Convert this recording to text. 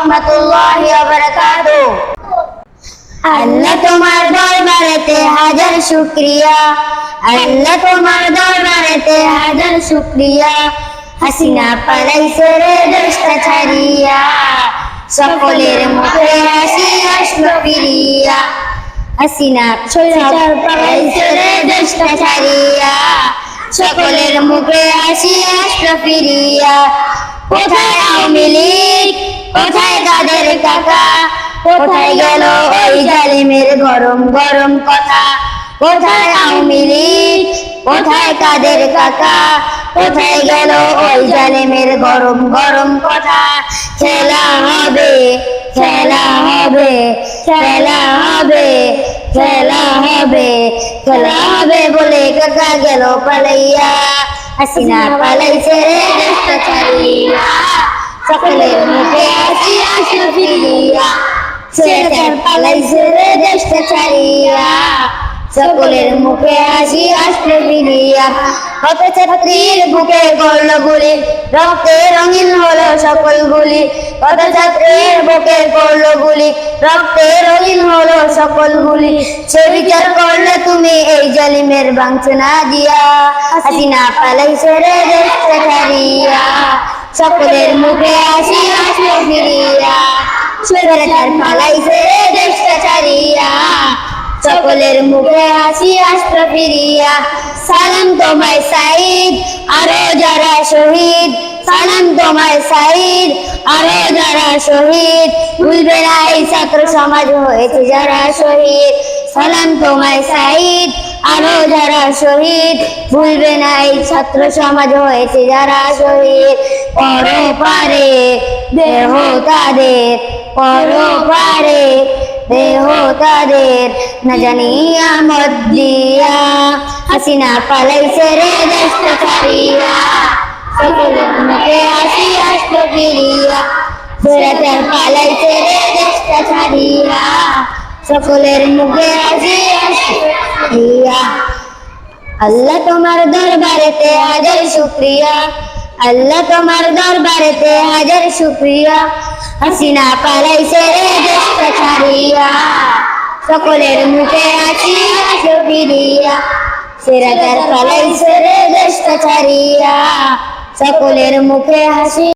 রাহমাতুল্লাহি ওয়া বারাকাতুহু। আল্লাহ তোমার দরবারেতে হাজার শুকরিয়া, আল্লাহ তোমার দরবারেতে হাজার শুকরিয়া। হাসিনা পালাইছে রে দেশটা ছাড়িয়া, সকলের মুখে হাসি আসলো ফিরিয়া। হাসিনা পালাইছে রে দেশটা ছাড়িয়া, সকলের মুখে হাসি আসলো ফিরিয়া। কোথায় আওয়ামী লীগ, কোথায় কাদের কাকা, কোথায় গেল ওই জালিমের গরম গরম কথা। কোথায় আওয়ামী লীগ, কোথায় কাদের কাকা, কোথায় গেল ওই জালিমের গরম গরম কথা। খেলা হবে, খেলা হবে, খেলা হবে, খেলা হবে, খেলা হবে বলে কাকা গেল পালাইয়া। হাসিনা পালাইছে রে দেশটা ছাড়িয়া, সকলের মুখে হাসি আসলো ফিরিয়া। স্বৈরাচার পালাইছে রে দেশটা ছাড়িয়া, সকলের মুখে হাসি আসলো ফিরিয়া। কত ছাত্রীর বুকে করলো গুলি, রক্তে রঙিন হলো সকল গুলি। কত ছাত্রীর বুকে করলো গুলি, রক্তে রঙিন হলো সকল গুলি। সে বিচার করলে তুমি এই জালিমের বঞ্চনা দিয়া। হাসিনা পালাইছে রে দেশটা ছাড়িয়া, সকলের মুখে হাসি আসলো ফিরিয়া। স্বৈরাচার পালাইছে রে দেশটা ছাড়িয়া, সকলের মুখে হাসি আসলো ফিরিয়া। সালাম তোমায় সাইদ, আরো যারা শহীদ, সালাম তোমায় সাইদ, আরো যারা শহীদ। ভুলবে না এই ছাত্র সমাজ হয়েছে যারা শহীদ। সালাম তোমায় সাইদ, আরো যারা শহীদ। ভুলবে না এই ছাত্র সমাজ হয়েছে যারা শহীদ। পরপারে দেহ তাদের, পরপারে দেহ তাদের, না জানি আমদ দিয়া। হাসিনা পালাইছে রে দেশটা ছাড়িয়া, সকলের মুখে হাসি আসলো ফিরিয়া। স্বৈরাচার পালাইছে রে দেশটা ছাড়িয়া, সকলের মুখে হাসি আসলো ফিরিয়া। আল্লাহ তোমার দরবারেতে হাজার শুকরিয়া, আল্লাহ তোমার দরবারেতে হাজার শুকরিয়া। হাসিনা পালাইছে রে দেশটা ছাড়িয়া, সকলের মুখে হাসি আসলো ফিরিয়া। স্বৈরাচার পালাইছে রে দেশটা ছাড়িয়া, সকলের মুখে হাসি